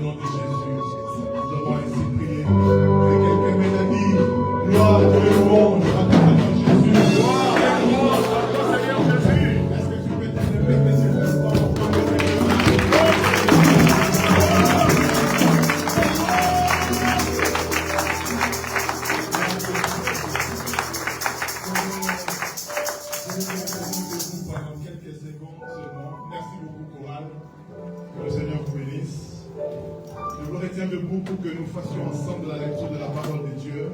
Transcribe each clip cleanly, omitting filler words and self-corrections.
Au nom de Jésus, nous avons ainsi prié. Et quelqu'un m'a dit, gloire et louange à ton Seigneur Jésus. Gloire et louange à ton Seigneur Jésus. Est-ce que tu peux te lever, monsieur le Président, pour le Seigneur? Pendant quelques secondes seulement. Merci beaucoup, Chorale. Que le Seigneur vous bénisse. Je vous retiens debout pour que nous fassions ensemble la lecture de la parole de Dieu.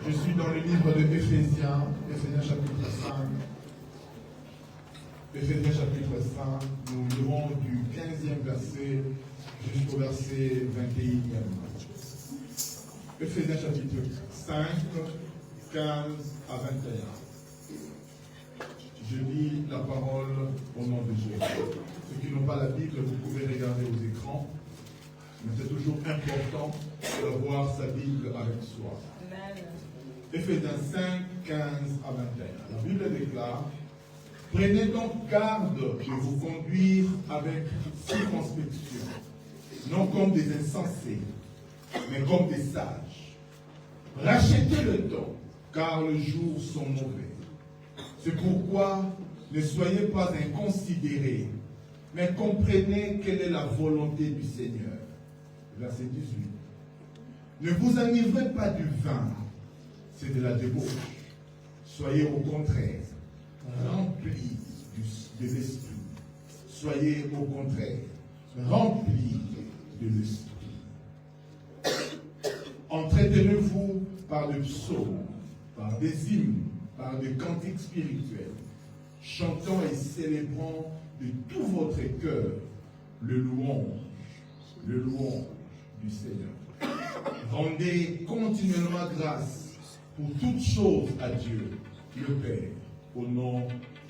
Je suis dans le livre de Éphésiens, Éphésiens chapitre 5. Éphésiens chapitre 5, nous lirons du 15e verset jusqu'au verset 21e. Éphésiens chapitre 5, 15 à 21. Je lis la parole au nom de Jésus. Ceux qui n'ont pas la Bible, vous pouvez regarder aux écrans. Mais c'est toujours important d'avoir sa Bible avec soi. Amen. Éphésiens 5, 15 à 21. La Bible déclare: prenez donc garde de vous conduire avec circonspection, non comme des insensés, mais comme des sages. Rachetez le temps, car les jours sont mauvais. C'est pourquoi ne soyez pas inconsidérés, mais comprenez quelle est la volonté du Seigneur. Verset 18. Ne vous enivrez pas du vin, c'est de la débauche. Soyez au contraire remplis de l'esprit. Soyez au contraire remplis de l'esprit. Entretenez-vous par des psaumes, par des hymnes, par des cantiques spirituels, chantant et célébrant de tout votre cœur le louange du Seigneur. Rendez continuellement grâce pour toutes choses à Dieu, le Père, au nom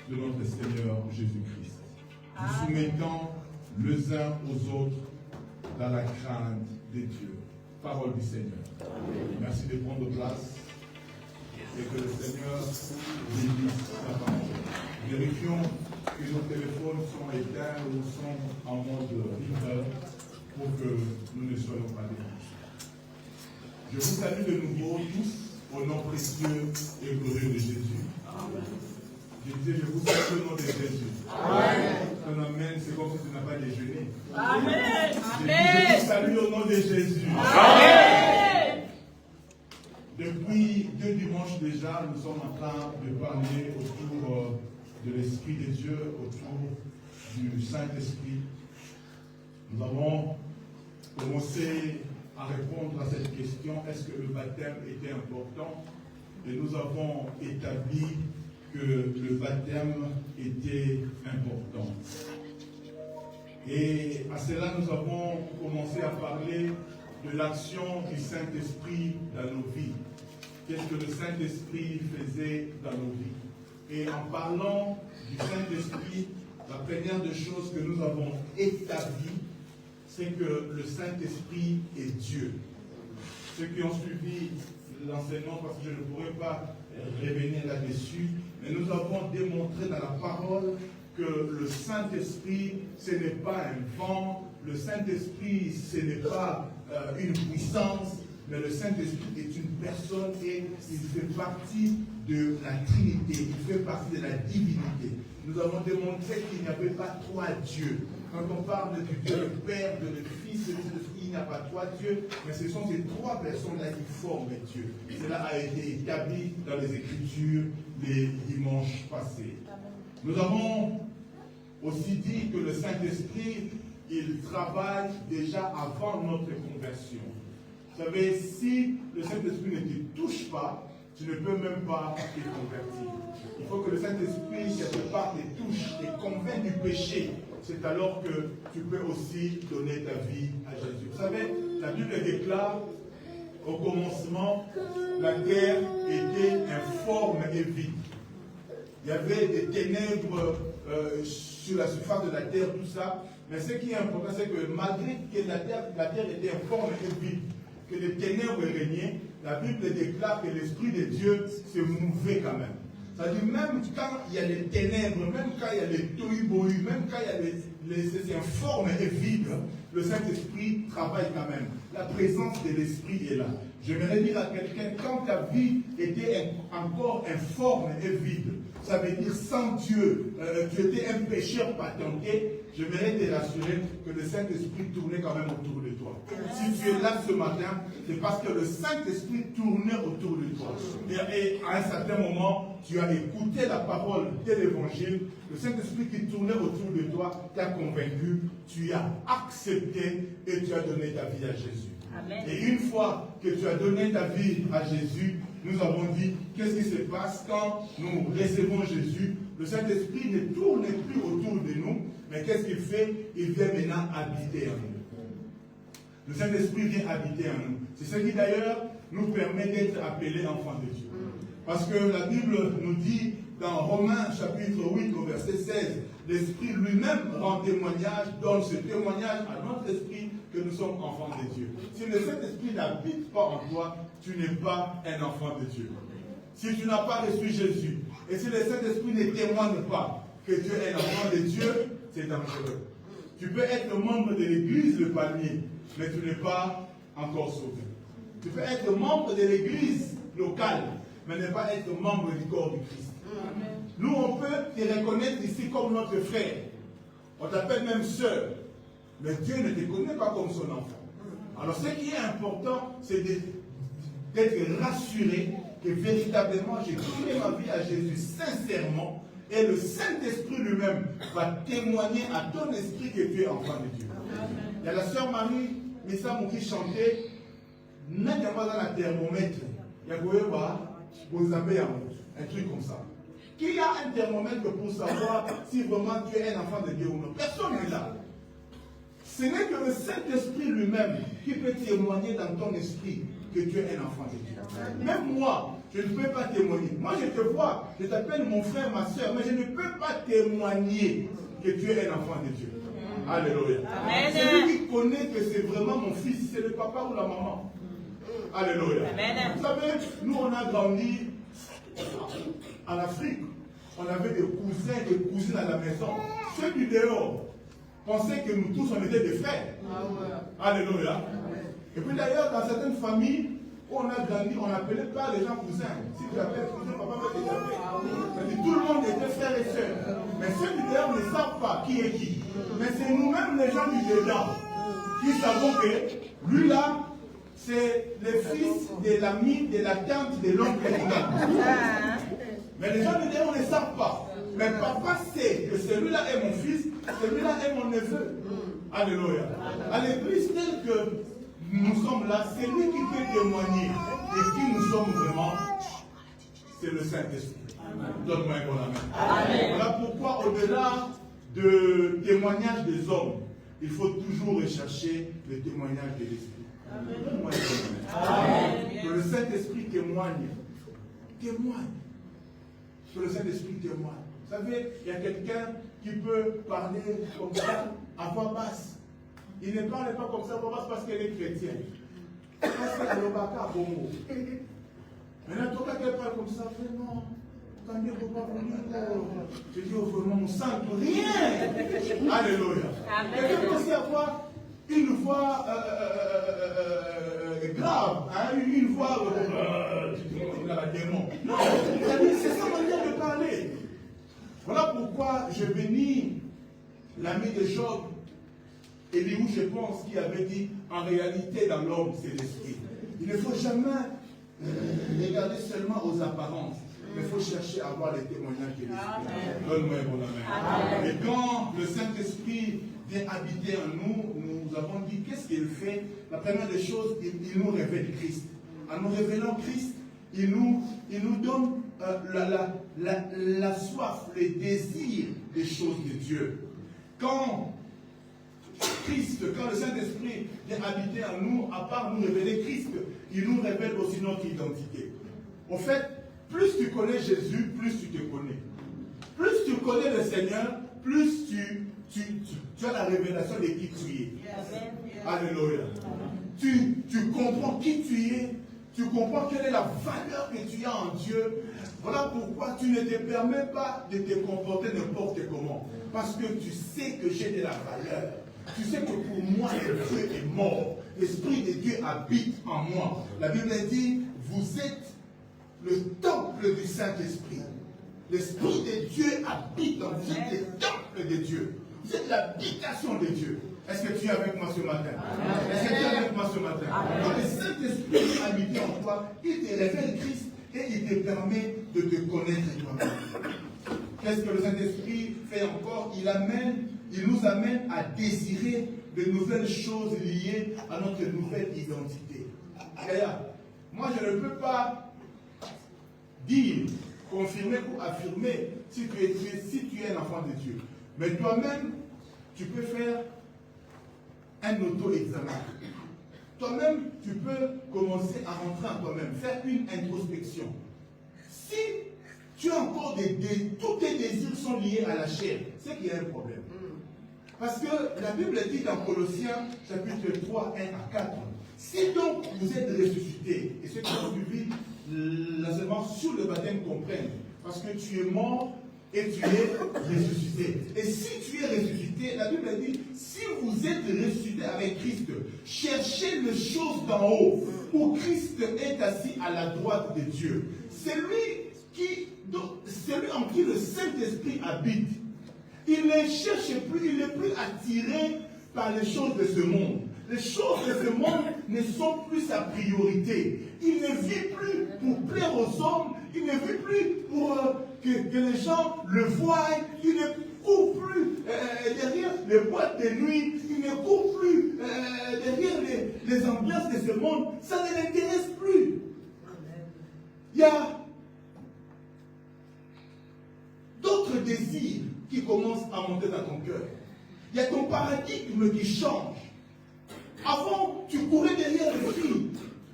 de notre Seigneur Jésus-Christ. Nous soumettant les uns aux autres dans la crainte de Dieu. Parole du Seigneur. Merci de prendre place. Et que le Seigneur bénisse la parole. Vérifions que nos téléphones sont éteints ou sont en mode vibreur pour que nous ne soyons pas dérangés. Je vous salue de nouveau tous au nom précieux et glorieux de Jésus. Amen. Je disais, je vous salue au nom de Jésus. Amen. Un amen, c'est comme si tu n'as pas déjeuné. Amen. Je vous salue au nom de Jésus. Amen. Depuis 2 dimanches déjà, nous sommes en train de parler autour de l'Esprit de Dieu, autour du Saint-Esprit. Nous avons commencé à répondre à cette question, est-ce que le baptême était important? Et nous avons établi que le baptême était important. Et à cela, nous avons commencé à parler de l'action du Saint-Esprit dans nos vies. Qu'est-ce que le Saint-Esprit faisait dans nos vies? Et en parlant du Saint-Esprit, la première des choses que nous avons établies, c'est que le Saint-Esprit est Dieu. Ceux qui ont suivi l'enseignement, parce que je ne pourrais pas revenir là-dessus, mais nous avons démontré dans la parole que le Saint-Esprit, ce n'est pas un vent, le Saint-Esprit, ce n'est pas une puissance, mais le Saint-Esprit est une personne et il fait partie de la Trinité, il fait partie de la divinité. Nous avons démontré qu'il n'y avait pas 3 dieux. Quand on parle du Dieu le Père, de le Fils, de l'Esprit, il n'y a pas 3 dieux, mais ce sont ces 3 personnes-là qui forment Dieu. Cela a été établi dans les Écritures les dimanches passés. Nous avons aussi dit que le Saint-Esprit, il travaille déjà avant notre conversion. Vous savez, si le Saint-Esprit ne te touche pas, tu ne peux même pas te convertir. Il faut que le Saint-Esprit, quelque part, te touche et convainc du péché. C'est alors que tu peux aussi donner ta vie à Jésus. Vous savez, la Bible déclare, au commencement, la terre était informe et vide. Il y avait des ténèbres sur la surface de la terre, tout ça. Mais ce qui est important, c'est que malgré que la terre était informe et vide, que les ténèbres régnaient, la Bible déclare que l'Esprit de Dieu se mouvait quand même. C'est-à-dire, même quand il y a les ténèbres, même quand il y a les tohu-bohu, même quand il y a c'est informe et vide, le Saint-Esprit travaille quand même. La présence de l'Esprit est là. J'aimerais dire à quelqu'un, quand ta vie était encore informe et vide, ça veut dire sans Dieu, tu étais un pécheur patenté, j'aimerais te rassurer que le Saint-Esprit tournait quand même autour de toi. Si tu es là ce matin, c'est parce que le Saint-Esprit tournait autour de toi. Et à un certain moment, tu as écouté la parole de l'Évangile, le Saint-Esprit qui tournait autour de toi t'a convaincu, tu as accepté et tu as donné ta vie à Jésus. Amen. Et une fois que tu as donné ta vie à Jésus, nous avons dit, qu'est-ce qui se passe quand nous recevons Jésus? Le Saint-Esprit ne tourne plus autour de nous, mais qu'est-ce qu'il fait? Il vient maintenant habiter en nous. Le Saint-Esprit vient habiter en nous. C'est ce qui d'ailleurs nous permet d'être appelés enfants de Dieu. Parce que la Bible nous dit dans Romains chapitre 8 au verset 16, l'Esprit lui-même rend témoignage, donne ce témoignage à notre esprit que nous sommes enfants de Dieu. Si le Saint-Esprit n'habite pas en toi, tu n'es pas un enfant de Dieu. Si tu n'as pas reçu Jésus, et si le Saint-Esprit ne témoigne pas que tu es un enfant de Dieu, c'est dangereux. Tu peux être membre de l'église, le palmier, mais tu n'es pas encore sauvé. Tu peux être membre de l'église locale, mais ne pas être membre du corps du Christ. Amen. Nous, on peut te reconnaître ici comme notre frère. On t'appelle même sœur. Mais Dieu ne te connaît pas comme son enfant. Alors, ce qui est important, c'est d'être rassuré que véritablement, j'ai donné ma vie à Jésus sincèrement. Et le Saint-Esprit lui-même va témoigner à ton esprit que tu es enfant de Dieu. Amen. Il y a la sœur Marie Missamou qui chantait, n'a pas dans la thermomètre. Il y a un truc comme ça. Qui a un thermomètre pour savoir si vraiment tu es un enfant de Dieu ou non? Personne n'est là. Ce n'est que le Saint-Esprit lui-même qui peut témoigner dans ton esprit que tu es un enfant de Dieu. Même moi, je ne peux pas témoigner. Moi, je te vois, je t'appelle mon frère, ma soeur, mais je ne peux pas témoigner que tu es un enfant de Dieu. Alléluia. Celui qui connaît que c'est vraiment mon fils, c'est le papa ou la maman. Alléluia. Vous savez, nous, on a grandi en Afrique. On avait des cousins et des cousines à la maison. Ceux du dehors pensaient que nous tous, on était des frères. Alléluia. Et puis d'ailleurs, dans certaines familles où on a grandi, on n'appelait pas les gens cousins. Si tu appelles cousin, papa va te taper. Tout le monde était frères et sœurs. Mais ceux du dehors ne savent pas qui est qui. Mais c'est nous-mêmes, les gens du dedans, qui savons que lui là, c'est le fils de l'ami, de la tante, de l'oncle et de l'oncle. Mais les gens du dehors ne savent pas. Mais papa sait que celui-là est mon fils, celui-là est mon neveu. Alléluia. À l'église telle que nous sommes là, c'est lui qui peut témoigner de qui nous sommes vraiment. C'est le Saint-Esprit. Donne-moi un bon amen. Voilà pourquoi, au-delà de témoignage des hommes, il faut toujours rechercher le témoignage de l'Esprit. Donne-moi un bon amen. Que le Saint-Esprit témoigne. Témoigne. Que le Saint-Esprit témoigne. Vous savez, il y a quelqu'un qui peut parler comme ça à voix basse. Il ne parle pas comme ça à voix basse parce qu'elle est chrétienne. Parce qu'elle est au Baka à Bongo. Maintenant, toi, quand elle parle comme ça, vraiment, quand il ne peut pas venir, je dis vraiment, on sent rien. Alléluia. Quelqu'un peut aussi avoir une voix grave, hein, une voix démon. Non, c'est sa manière de parler. Voilà pourquoi je bénis l'ami de Job, Elihu, je pense, qui avait dit, en réalité, dans l'homme, c'est l'esprit. Il ne faut jamais regarder seulement aux apparences, mais il faut chercher à avoir les témoignages de l'esprit. Donne-moi un bon amen. Et quand le Saint-Esprit vient habiter en nous, nous avons dit, qu'est-ce qu'il fait? La première des choses, il nous révèle Christ. En nous révélant Christ, il nous donne la soif, le désir des choses de Dieu. Quand le Saint-Esprit vient habiter en nous, à part nous révéler Christ, il nous révèle aussi notre identité. En fait, plus tu connais Jésus, plus tu te connais. Plus tu connais le Seigneur, plus tu as la révélation de qui tu es. Alléluia. Tu comprends qui tu es. Tu comprends quelle est la valeur que tu as en Dieu. Voilà pourquoi tu ne te permets pas de te comporter n'importe comment. Parce que tu sais que j'ai de la valeur. Tu sais que pour moi, Dieu est mort. L'Esprit de Dieu habite en moi. La Bible dit, vous êtes le temple du Saint-Esprit. L'Esprit de Dieu habite en vous. Vous êtes le temple de Dieu. Vous êtes l'habitation de Dieu. Est-ce que tu es avec moi ce matin? Est-ce que tu es avec moi ce matin? Quand le Saint-Esprit habite en toi, il te révèle Christ et il te permet de te connaître toi-même. Qu'est-ce que le Saint-Esprit fait encore? Il nous amène à désirer de nouvelles choses liées à notre nouvelle identité. Regarde, moi je ne peux pas dire, confirmer ou affirmer si tu es un enfant de Dieu. Mais toi-même, tu peux faire un auto-examen. Toi-même, tu peux commencer à rentrer en toi-même, faire une introspection. Si tu as encore tous tes désirs sont liés à la chair, c'est qu'il y a un problème. Parce que la Bible dit dans Colossiens, chapitre 3, 1 à 4, si donc vous êtes ressuscités, et ceux qui ont suivi l'enseignement sur le baptême comprennent, parce que tu es mort et tu es ressuscité. Et si tu es ressuscité, la Bible dit, si vous êtes ressuscité avec Christ, cherchez les choses d'en haut, où Christ est assis à la droite de Dieu. Celui en qui le Saint-Esprit habite, il ne cherche plus, il n'est plus attiré par les choses de ce monde. Les choses de ce monde ne sont plus sa priorité. Il ne vit plus pour plaire aux hommes, il ne vit plus pour que les gens le voient, il ne court plus derrière les boîtes de nuit, il ne court plus derrière les ambiances de ce monde. Ça ne l'intéresse plus. Il y a d'autres désirs qui commencent à monter dans ton cœur. Il y a ton paradigme qui change. Avant, tu courais derrière les filles,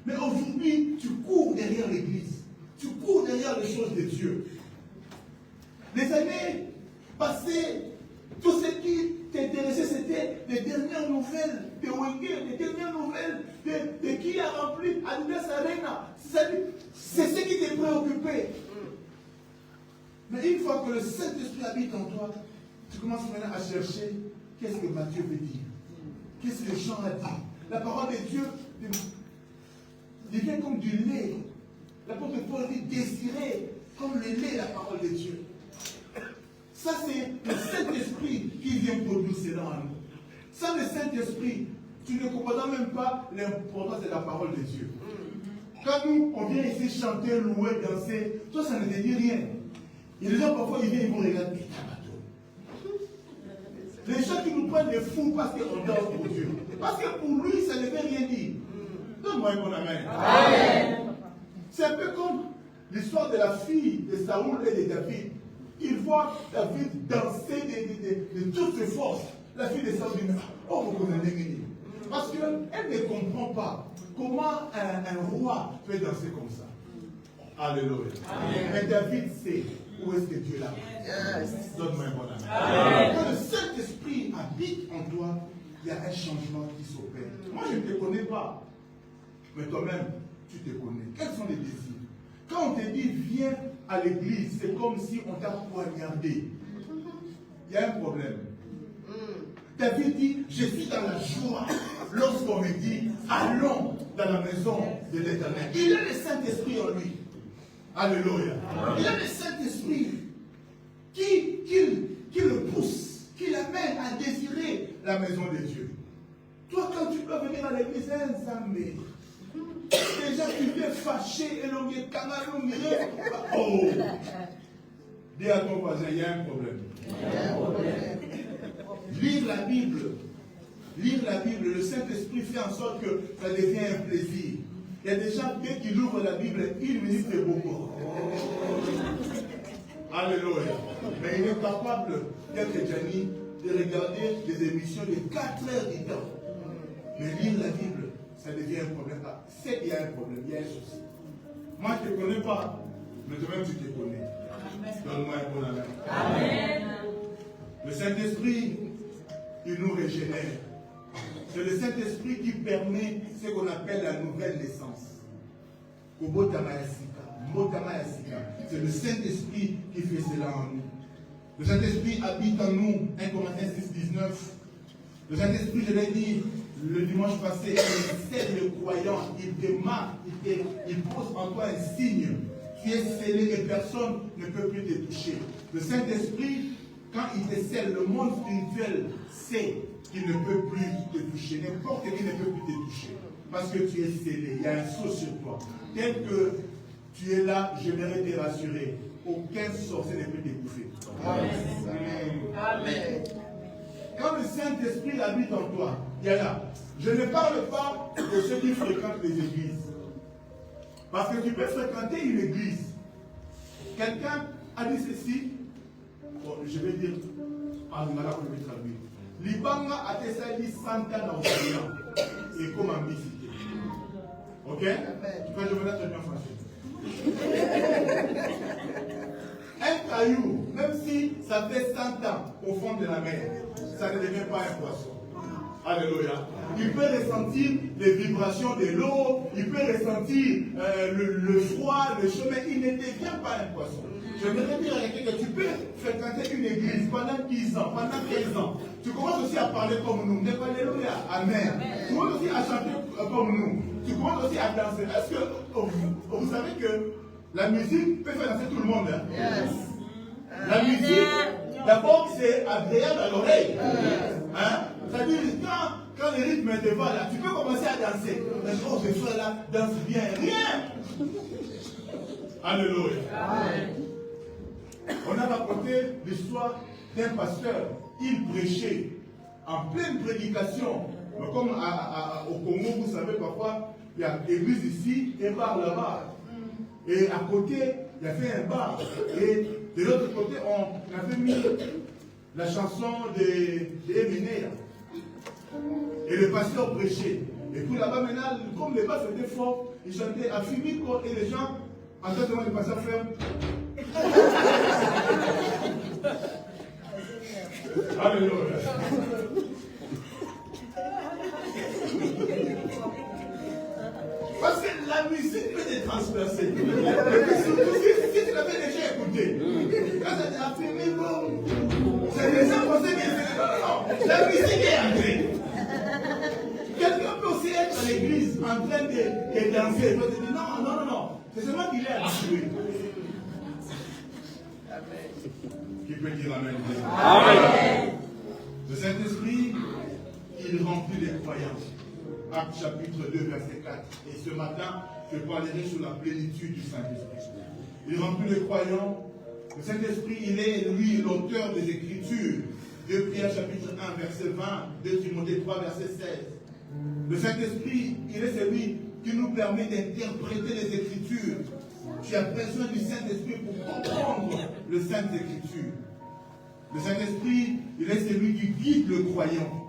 mais aujourd'hui, tu cours derrière l'église. Tu cours derrière les choses de Dieu. Les années passées, tout ce qui t'intéressait, c'était les dernières nouvelles de Wenger, les dernières nouvelles de qui a rempli Allianz Arena. C'est ce qui te préoccupait. Mais une fois que le Saint-Esprit habite en toi, tu commences maintenant à chercher qu'est-ce que Matthieu veut dire. Qu'est-ce que Jean a dit? La parole de Dieu devient comme du lait. L'apôtre Paul dit désirer comme le lait la parole de Dieu. Ça, c'est le Saint-Esprit qui vient produire cela en nous. Sans le Saint-Esprit, tu ne comprends même pas l'importance de la parole de Dieu. Quand nous, on vient ici chanter, louer, danser, toi, ça ne te dit rien. Et les gens, parfois, ils viennent, ils vont regarder. Les gens qui nous prennent des fous parce qu'on danse pour Dieu. Parce que pour lui, ça ne veut rien dire. Donne-moi un bon amen. Amen. C'est un peu comme l'histoire de la fille de Saoul et de David. Il voit David danser de toutes ses forces. La fille de Saoul dit, oh, vous connaissez. Parce qu'elle ne comprend pas comment un roi peut danser comme ça. Alléluia. Mais David sait où est-ce que Dieu l'a mis. Donne-moi un bon amen. Quand le Saint-Esprit habite en toi, il y a un changement qui s'opère. Moi, je ne te connais pas. Mais toi-même, tu te connais. Quels sont les désirs? Quand on te dit viens à l'église, c'est comme si on t'a poignardé. Il y a un problème. David dit, je suis dans la joie lorsqu'on me dit, allons dans la maison de l'Éternel. Il a le Saint-Esprit en lui. Alléluia. Il a le Saint-Esprit qui le pousse, qui l'amène à désirer la maison de Dieu. Toi, quand tu peux venir à l'église, déjà tu viens fâché, oh! Dis à ton voisin, il y a un problème. Lire la Bible, le Saint-Esprit fait en sorte que ça devient un plaisir. Il y a des gens, dès qu'ils ouvrent la Bible, ils méditent beaucoup. Alléluia. Mais il est capable, tel que Gianni, de regarder des émissions de 4 heures du temps. Mais lire la Bible, ça devient un problème. C'est qu'il y a un problème, il y a un souci. Moi, je ne te connais pas, mais toi-même, tu te connais. Donne-moi un bon amen. Amen. Le Saint-Esprit, il nous régénère. C'est le Saint-Esprit qui permet ce qu'on appelle la nouvelle naissance. C'est le Saint-Esprit qui fait cela en nous. Le Saint-Esprit habite en nous. 1 Corinthiens 6, 19. Le Saint-Esprit, je l'ai dit le dimanche passé, il scelle le croyant, il te marque, il pose en toi un signe. Tu es scellé et personne ne peut plus te toucher. Le Saint-Esprit, quand il te scelle, le monde spirituel sait qu'il ne peut plus te toucher. N'importe qui ne peut plus te toucher. Parce que tu es scellé, il y a un sceau sur toi. Tel que tu es là, je vais te rassurer. Aucun sorcier ne peut t'étouffer. Amen. Amen. Quand le Saint-Esprit habite en toi, il y a là. Je ne parle pas de ceux qui fréquentent les églises. Parce que tu peux fréquenter une église. Quelqu'un a dit ceci. Bon, je vais dire, en arabe, je vais traduire. Libanga a tesali santa dans l'Occident. Et comme ambicité. Ok? Tu peux devenir très bien français. Un caillou, même si ça fait 100 ans au fond de la mer, ça ne devient pas un poisson. Alléluia. Il peut ressentir les vibrations de l'eau, il peut ressentir le froid, le chaud, mais il ne devient pas un poisson. Je voudrais dire à quelqu'un que tu peux fréquenter une église pendant 10 ans, pendant 15 ans. Tu commences aussi à parler comme nous. Alléluia. Amen. Tu commences aussi à chanter comme nous. Tu commences aussi à danser. Est-ce que vous savez que la musique peut faire danser tout le monde? Hein? Yes. La musique, d'abord, c'est agréable à l'oreille. Hein? C'est-à-dire, quand le rythme te va là, tu peux commencer à danser. Mais oh, ce frère là danse bien. Rien. Alléluia. Amen. On a raconté l'histoire d'un pasteur. Il prêchait en pleine prédication. Mais comme au Congo, vous savez, parfois, il y a l'église ici et bar là-bas. Et à côté, il y avait un bar. Et de l'autre côté, on avait mis la chanson de Emenea. Et le pasteur prêchait. Et puis là-bas, maintenant, comme les basses étaient forts, ils chantaient à Fimico et les gens, en fait, le pasteur ferme. Alléluia. Parce que la musique peut te transpercer. Surtout si tu l'avais déjà écouté. Quand ça t'a fait Fimico, c'est les gens pensaient que c'est non, la musique est entrée. Quelqu'un peut aussi être à l'église en train de danser. Il peut te dire non. C'est seulement qu'il est habitué. Qui peut dire amen? Amen. Le Saint-Esprit, il remplit les croyants. Acte chapitre 2, verset 4. Et ce matin, je parlerai sur la plénitude du Saint-Esprit. Il remplit les croyants. Le Saint-Esprit, il est, lui, l'auteur des Écritures. 2 Pierre chapitre 1, verset 20. 2 Timothée 3, verset 16. Le Saint-Esprit, il est celui qui nous permet d'interpréter les Écritures. Tu as besoin du Saint-Esprit pour comprendre le Saint Écriture. Le Saint-Esprit, il est celui qui guide le croyant.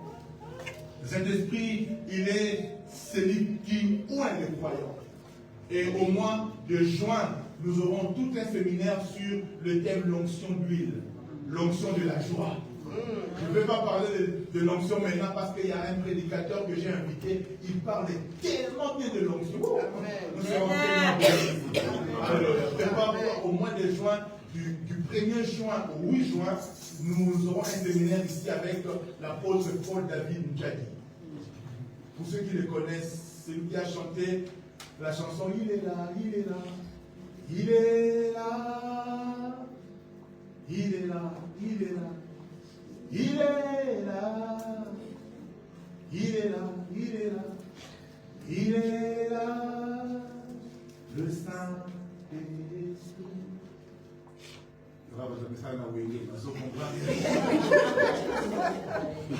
Le Saint-Esprit, il est celui qui oint le croyant. Et au mois de juin, nous aurons tout un séminaire sur le thème l'onction d'huile, l'onction de la joie. Je ne vais pas parler de l'onction maintenant parce qu'il y a un prédicateur que j'ai invité. Il parle tellement bien de l'onction. Nous serons tellement bien. Alors, au mois de juin, du 1er juin au 8 juin, nous aurons un séminaire ici avec l'apôtre Paul David Ndjadi. Pour ceux qui le connaissent, c'est lui qui a chanté la chanson Il est là, il est là, il est là, il est là, il est là. Il est là, il est là, il est là, il est là, le Saint-Esprit.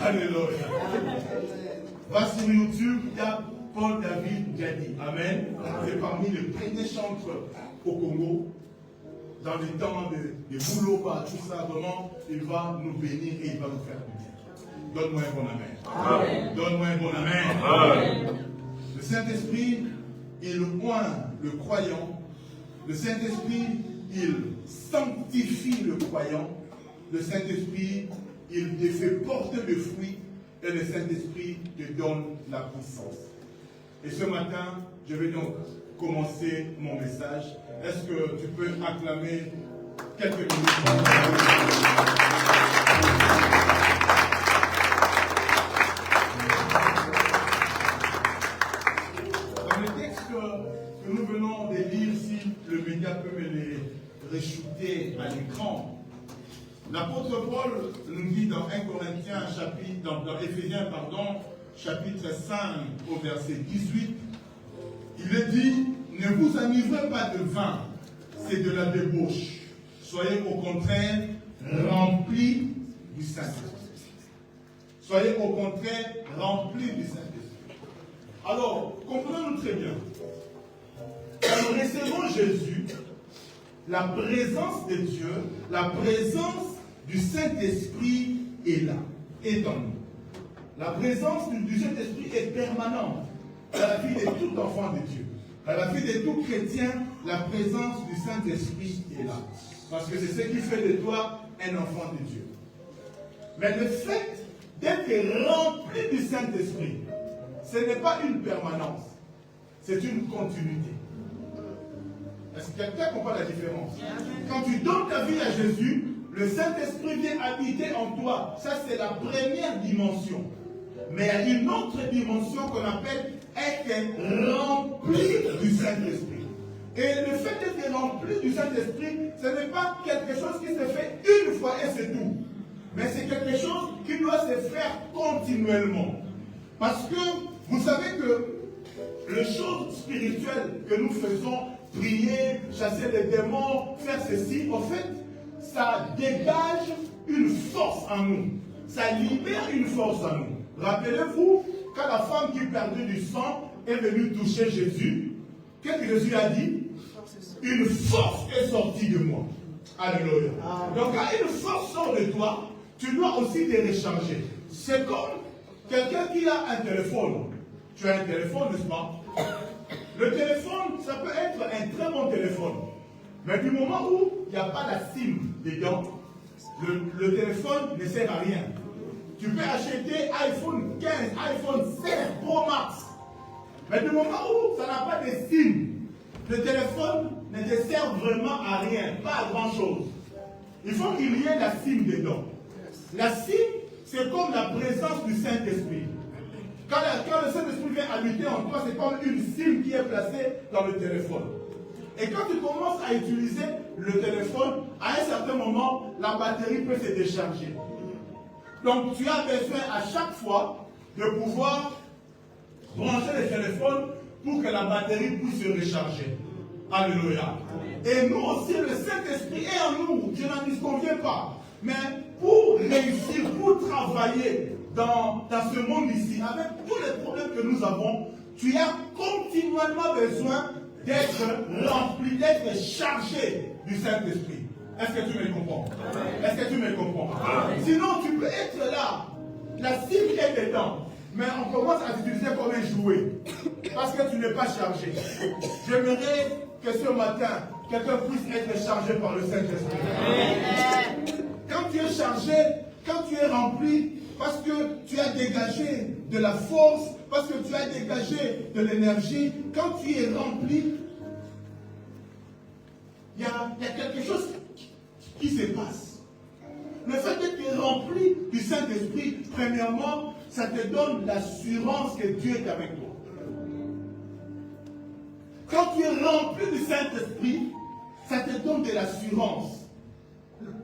Alléluia. Va sur YouTube, il y a Paul David Ndjadi. Amen. C'est parmi les premiers chantres au Congo. Dans les temps de boulot, tout ça, vraiment, il va nous bénir et il va nous faire du bien. Donne-moi un bon amen. Amen. Donne-moi un bon amen. Amen. Le Saint-Esprit, il oint le croyant. Le Saint-Esprit, il sanctifie le croyant. Le Saint-Esprit, il te fait porter le fruit. Et le Saint-Esprit te donne la puissance. Et ce matin, je vais donc commencer mon message. Est-ce que tu peux acclamer quelques minutes? L'apôtre Paul nous dit dans 1 Corinthiens, dans Éphésiens, chapitre 5, au verset 18, il est dit, ne vous enivrez pas de vin, c'est de la débauche. Soyez au contraire remplis du Saint-Esprit. Soyez au contraire remplis du Saint-Esprit. Alors, comprenons-nous très bien. Quand nous recevons Jésus, la présence de Dieu, la présence du Saint-Esprit est là, est en nous. La présence du Saint-Esprit est permanente dans la vie de tout enfant de Dieu. Dans la vie de tout chrétien, la présence du Saint-Esprit est là. Parce que c'est ce qui fait de toi un enfant de Dieu. Mais le fait d'être rempli du Saint-Esprit, ce n'est pas une permanence, c'est une continuité. Est-ce que quelqu'un comprend la différence? Quand tu donnes ta vie à Jésus, le Saint-Esprit vient habiter en toi. Ça, c'est la première dimension. Mais il y a une autre dimension qu'on appelle être rempli du Saint-Esprit. Et le fait d'être rempli du Saint-Esprit, ce n'est pas quelque chose qui se fait une fois et c'est tout. Mais c'est quelque chose qui doit se faire continuellement. Parce que vous savez que les choses spirituelles que nous faisons, prier, chasser les démons, faire ceci, en fait, ça dégage une force en nous. Ça libère une force en nous. Rappelez-vous, quand la femme qui perdait du sang est venue toucher Jésus, qu'est-ce que Jésus a dit? Une force est sortie de moi. Alléluia. Donc quand une force sort de toi, tu dois aussi te recharger. C'est comme quelqu'un qui a un téléphone. Tu as un téléphone, n'est-ce pas? Le téléphone, ça peut être un très bon téléphone. Mais du moment où il n'y a pas la SIM dedans, le téléphone ne sert à rien. Tu peux acheter iPhone 15, iPhone 16 Pro Max. Mais du moment où ça n'a pas de SIM, le téléphone ne te sert vraiment à rien, pas à grand chose. Il faut qu'il y ait la SIM dedans. La SIM, c'est comme la présence du Saint-Esprit. Quand le Saint-Esprit vient habiter en toi, c'est comme une SIM qui est placée dans le téléphone. Et quand tu commences à utiliser le téléphone, à un certain moment, la batterie peut se décharger. Donc tu as besoin à chaque fois de pouvoir brancher le téléphone pour que la batterie puisse se recharger. Alléluia. Et nous aussi, le Saint-Esprit est en nous. Dieu n'en disconvient pas. Mais pour réussir, pour travailler dans ce monde ici, avec tous les problèmes que nous avons, tu as continuellement besoin d'être rempli, d'être chargé du Saint-Esprit. Est-ce que tu me comprends? Est-ce que tu me comprends? Sinon, tu peux être là, la cible est dedans, mais on commence à t'utiliser comme un jouet, parce que tu n'es pas chargé. J'aimerais que ce matin, quelqu'un puisse être chargé par le Saint-Esprit. Quand tu es chargé, quand tu es rempli, parce que tu as dégagé de la force, parce que tu as dégagé de l'énergie, quand tu es rempli, il y a quelque chose qui se passe. Le fait d'être rempli du Saint-Esprit, premièrement, ça te donne l'assurance que Dieu est avec toi. Quand tu es rempli du Saint-Esprit, ça te donne de l'assurance.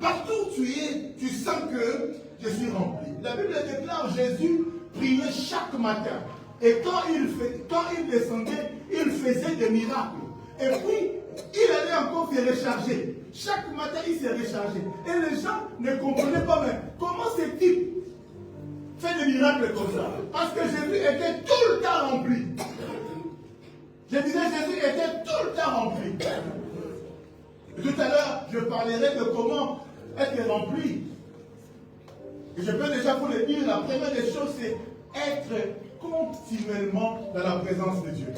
Partout où tu es, tu sens que je suis rempli. La Bible déclare Jésus priait chaque matin. Et quand il descendait, il faisait des miracles. Et puis, il allait encore se recharger. Chaque matin, il s'est rechargé. Et les gens ne comprenaient pas même comment ce type fait des miracles comme ça. Parce que Jésus était tout le temps rempli. Je disais, Jésus était tout le temps rempli. Et tout à l'heure, je parlerai de comment être rempli. Et je peux déjà vous le dire, la première des choses, c'est être continuellement dans la présence de Dieu.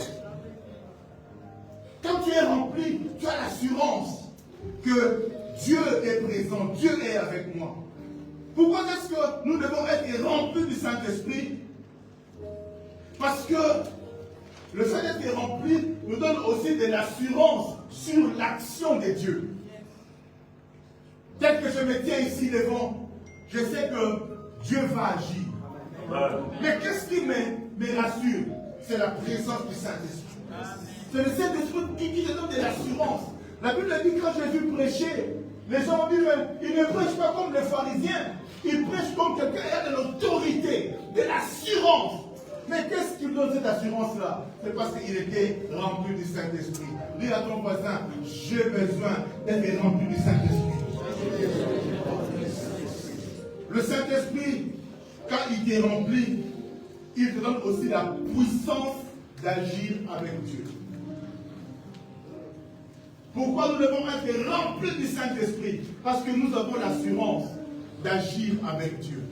Quand tu es rempli, tu as l'assurance que Dieu est présent, Dieu est avec moi. Pourquoi est-ce que nous devons être remplis du Saint-Esprit? Parce que le fait d'être rempli nous donne aussi de l'assurance sur l'action de Dieu. Tel que je me tiens ici devant, je sais que Dieu va agir. Mais qu'est-ce qui me rassure? C'est la présence du Saint-Esprit. C'est le Saint-Esprit qui te donne de l'assurance. La Bible dit que quand Jésus prêchait, Les gens disent, mais il ne prêche pas comme les pharisiens. Il prêche comme quelqu'un qui a de l'autorité, de l'assurance. Mais qu'est-ce qui donne cette assurance-là? C'est parce qu'il était rempli du Saint-Esprit. Dis à ton voisin, j'ai besoin d'être rempli du Saint-Esprit. Le Saint-Esprit, quand il t'est rempli, il te donne aussi la puissance d'agir avec Dieu. Pourquoi nous devons être remplis du Saint-Esprit? Parce que nous avons l'assurance d'agir avec Dieu.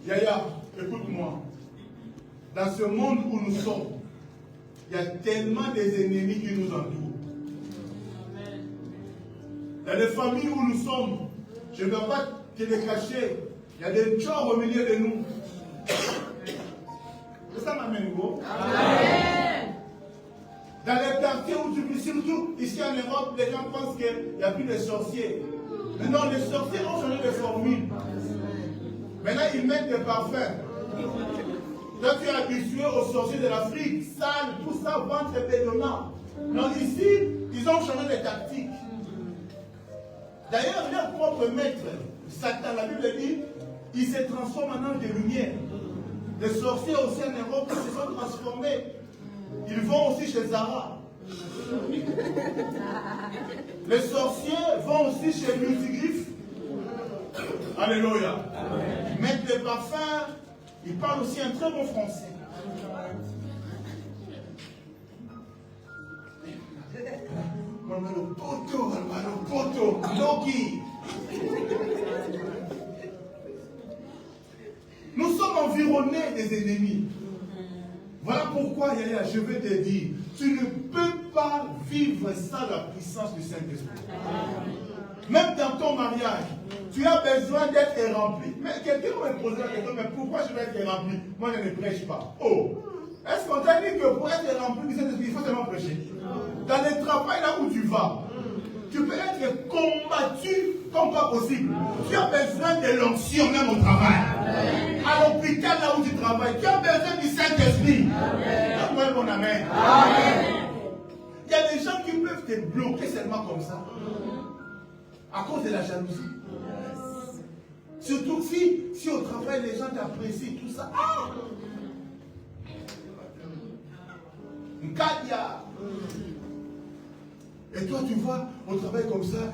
Yaya, écoute-moi. Dans ce monde où nous sommes, il y a tellement des ennemis qui nous entourent. Dans les familles où nous sommes, je ne vais pas te les cacher, il y a des gens au milieu de nous. C'est ça m'amène, go? Amen. Dans les quartiers où tu vis, surtout ici en Europe, les gens pensent qu'il n'y a plus de sorciers. Mais non, les sorciers ont changé de formule. Maintenant, ils mettent des parfums. Toi, tu es habitué aux sorciers de l'Afrique, sale, tout ça, ventre et bédonnant. Non, ici, ils ont changé de tactique. D'ailleurs, leur propre maître, Satan, la Bible dit, il se transforme en ange de lumière. Les sorciers aussi en Europe se sont transformés. Ils vont aussi chez Zara. Les sorciers vont aussi chez Multigriffe. Alléluia. Ils mettent des parfums. Ils parlent aussi un très bon français. Nous sommes environnés des ennemis. Voilà pourquoi, Yaya, je vais te dire, tu ne peux pas vivre sans la puissance du Saint-Esprit. Même dans ton mariage, tu as besoin d'être rempli. Mais quelqu'un me pose la question, mais pourquoi je vais être rempli? Moi, je ne prêche pas. Oh, est-ce qu'on t'a dit que pour être rempli du Saint-Esprit, il faut seulement prêcher? Dans le travail, là où tu vas, tu peux être combattu comme pas possible. Tu as besoin de l'onction même au travail. À l'hôpital, là où tu travailles, tu as besoin du Saint-Esprit. Donne-moi un bon amen. Il y a des gens qui peuvent te bloquer seulement comme ça. À cause de la jalousie. Surtout si au travail, les gens t'apprécient, tout ça. Nkadia. Et toi, tu vois, au travail comme ça,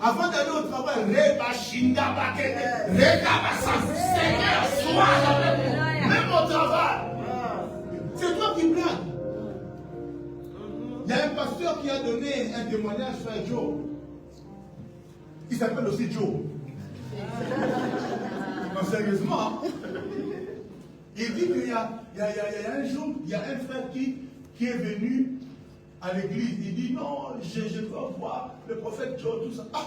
avant d'aller au travail, même au travail, c'est toi qui blagues. Il y a un pasteur qui a donné un témoignage sur Joe. Il s'appelle aussi Joe. Non, sérieusement. Il dit qu'il y a un jour, il y a un frère qui est venu à l'église. Il dit non, je veux voir le prophète Joe, tout ça. Ah!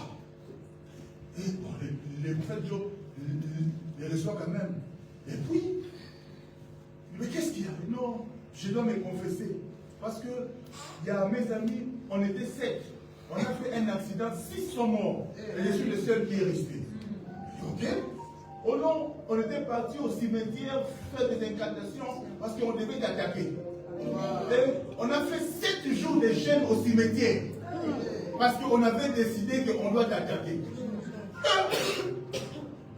Et bon, le prophète Joe les reçoit quand même. Et puis, mais qu'est-ce qu'il y a? Non, je dois me confesser. Parce que il y a mes amis, on était 7. On a fait un accident, 6 sont morts. Et je suis le seul qui est resté. Ok? Oh non, on était parti au cimetière faire des incantations parce qu'on devait attaquer. On a fait 7 jours de jeûne au cimetière parce qu'on avait décidé qu'on doit attaquer.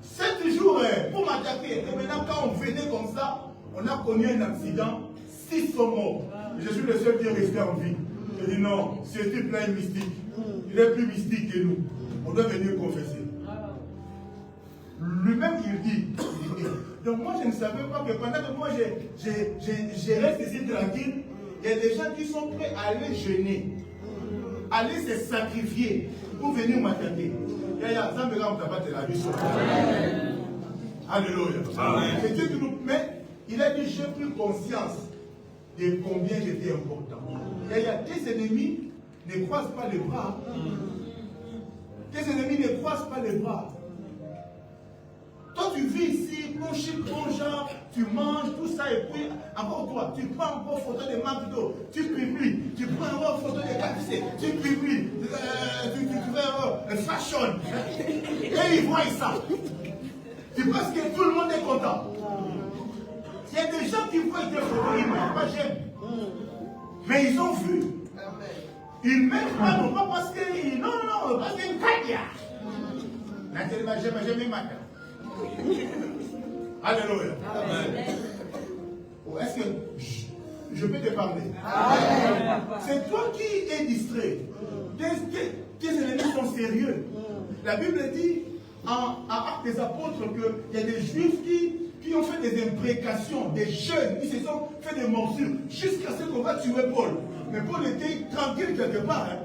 7 jours pour m'attaquer. Et maintenant, quand on venait comme ça, on a connu un accident, 6 sont morts. Je suis le seul qui est resté en vie. Je dis non, c'est type là est mystique. Il est plus mystique que nous. On doit venir confesser. Lui-même, il dit. Donc moi, je ne savais pas que pendant que moi, je reste ici tranquille, il y a des gens qui sont prêts à aller jeûner, aller se sacrifier pour venir m'attaquer. Ça me rend de la vie. Alléluia. C'est Dieu qui nous met. Il a dit, j'ai pris conscience de combien j'étais important. Il y a tes ennemis ne croisent pas les bras. Tes ennemis ne croisent pas les bras. Toi, tu vis ici, ton chic, ton genre, tu manges, tout ça, et puis, encore toi, tu prends encore photo de McDo, tu publies, tu prends encore photo de KFC, tu publies, tu fais fashion. Et ils voient ça. Tu penses que tout le monde est content. Il y a des gens qui voient des photos, ils ne pas j'aime. Mais ils ont vu. Il m'aime pas, non pas parce que... Non, parce qu'il me caille. Naturellement, j'aime matin. Alléluia. Est-ce que je peux te parler? C'est toi qui es distrait. Tes ennemis sont sérieux. La Bible dit en Actes des Apôtres qu'il y a des Juifs qui ont fait des imprécations, des jeunes qui se sont fait des morsures jusqu'à ce qu'on va tuer Paul. Mais Paul était tranquille quelque part. Hein.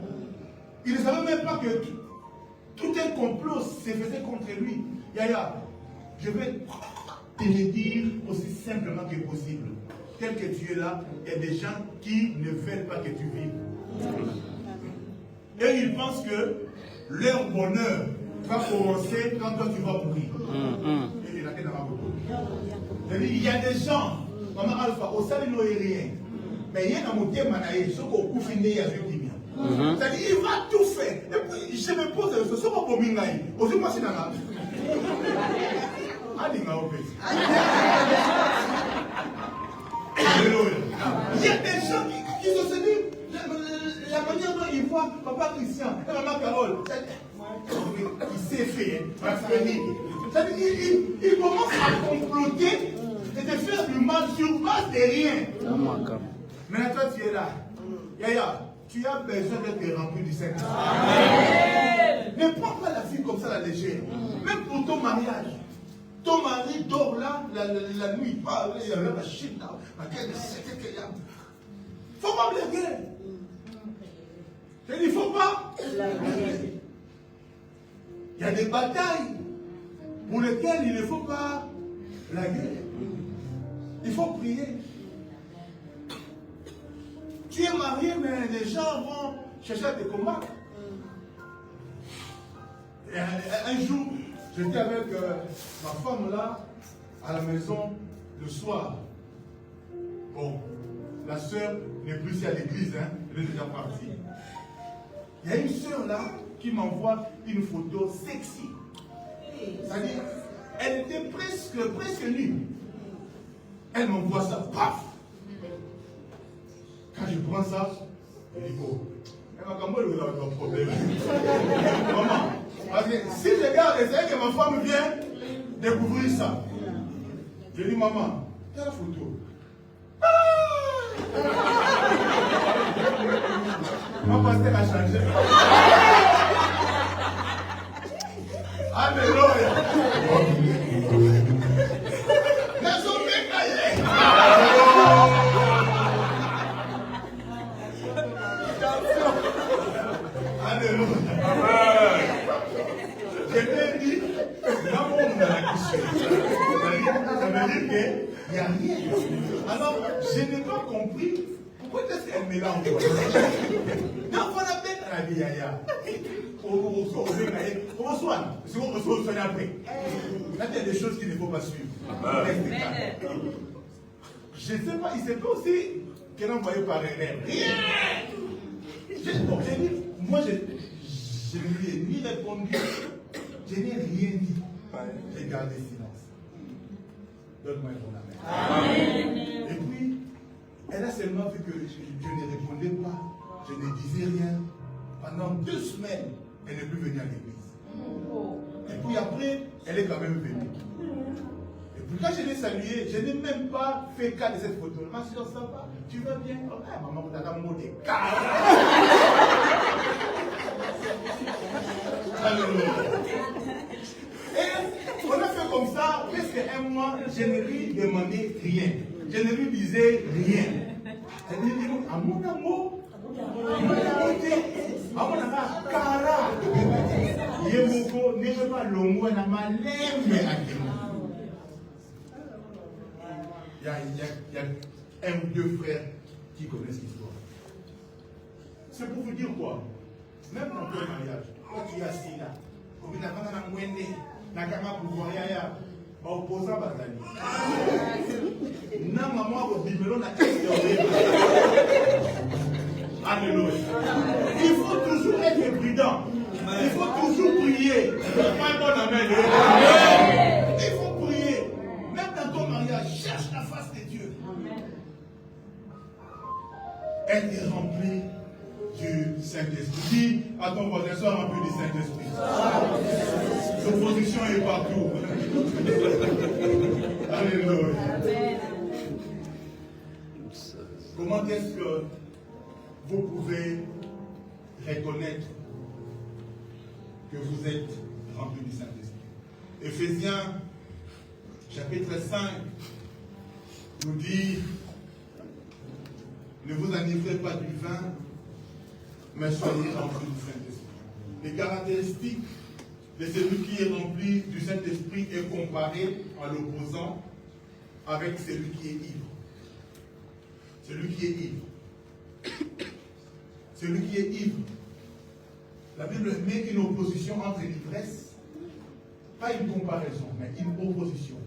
Il ne savait même pas que tout un complot se faisait contre lui. Yaya, je vais te le dire aussi simplement que possible. Tel que tu es là, il y a des gens qui ne veulent pas que tu vives. Et ils pensent que leur bonheur va commencer quand toi tu vas mourir. Il y a des gens, Maman Alpha, au sein de rien. Mais il y a un motif manaïe, ce qu'on coupe fini à c'est-à-dire, il va tout faire. Et puis, je me pose la question, pour Mingaï, aussi moi, c'est dans la il y a des gens qui se disent, la manière dont ils voient Papa Christian et Maman Carole, il s'est fait, c'est-à-dire, il commence à comploter et de faire du mal sur base de rien. Maintenant, toi, tu es là. Yaya, tu as besoin d'être rempli du Saint-Esprit. Ne prends pas la vie comme ça, la légère. Même pour ton mariage. Ton mari dort là, la nuit, il y a la Chine là. Il ne faut pas blaguer. Il ne faut pas. Il y a des batailles pour lesquelles il ne faut pas blaguer. Il faut prier. Tu es marié, mais les gens vont chercher à te combattre. Et un jour, j'étais avec ma femme là, à la maison, le soir. Bon, la soeur n'est plus ici à l'église, hein, elle est déjà partie. Il y a une soeur là qui m'envoie une photo sexy. C'est-à-dire, elle était presque nue. Elle m'envoie ça, paf! Quand je prends ça, je dis, oh, comment il a un problème? Maman, parce que si je regarde, c'est que ma femme vient découvrir ça. Je dis, maman, quelle photo? Mon pasteur a changé. Alléluia. Les hommes mécaillés. Alléluia. Je t'ai dit, là où on a la question, ça veut dire qu'il n'y a rien. Alors, je n'ai pas compris pourquoi est-ce qu'elle mélange. Non, on a peut-être la vie, yaya. On se soigne après. Là, il y a des choses qu'il ne faut pas suivre. Je ne sais pas, il s'est fait aussi qu'elle a envoyé par erreur. Rien. Bon, j'ai dit, moi, je ne lui ai ni répondu, je n'ai rien dit. J'ai gardé silence. Donne-moi un bon amen. Et puis, elle a seulement vu que je ne répondais pas, je ne disais rien. Pendant 2 semaines, elle n'est plus venue à l'église. Et puis après, elle est quand même venue. Et puis quand je l'ai saluée, je n'ai même pas fait cas de cette photo. Ma soeur, ça va? Tu vas bien? Oh, maman, tu as un mot de car. Et on a fait comme ça, presque un mois, je ne lui demandais rien. Je ne lui disais rien. Elle me dit, à mon amour, il y a 1 ou 2 frères qui connaissent l'histoire. C'est pour vous dire quoi? Même dans ton mariage, quand tu es assis là, on a pas de nakama pour opposant Bazali. Na maman au bibelon na Alléluia. Il faut toujours être prudent. Il faut toujours prier. Pas bon amen. Il faut prier. Même dans ton mariage, cherche la face de Dieu. Être rempli du Saint-Esprit. Dis à ton voisin, sois rempli du Saint-Esprit. L'opposition est partout. Alléluia. Comment est-ce que vous pouvez reconnaître que vous êtes rempli du Saint-Esprit? Éphésiens chapitre 5 nous dit: ne vous enivrez pas du vin, mais soyez remplis du Saint-Esprit. Les caractéristiques de celui qui est rempli du Saint-Esprit est comparé en l'opposant avec celui qui est ivre. Celui qui est ivre. Celui qui est ivre. La Bible met une opposition entre l'ivresse, pas une comparaison, mais une opposition.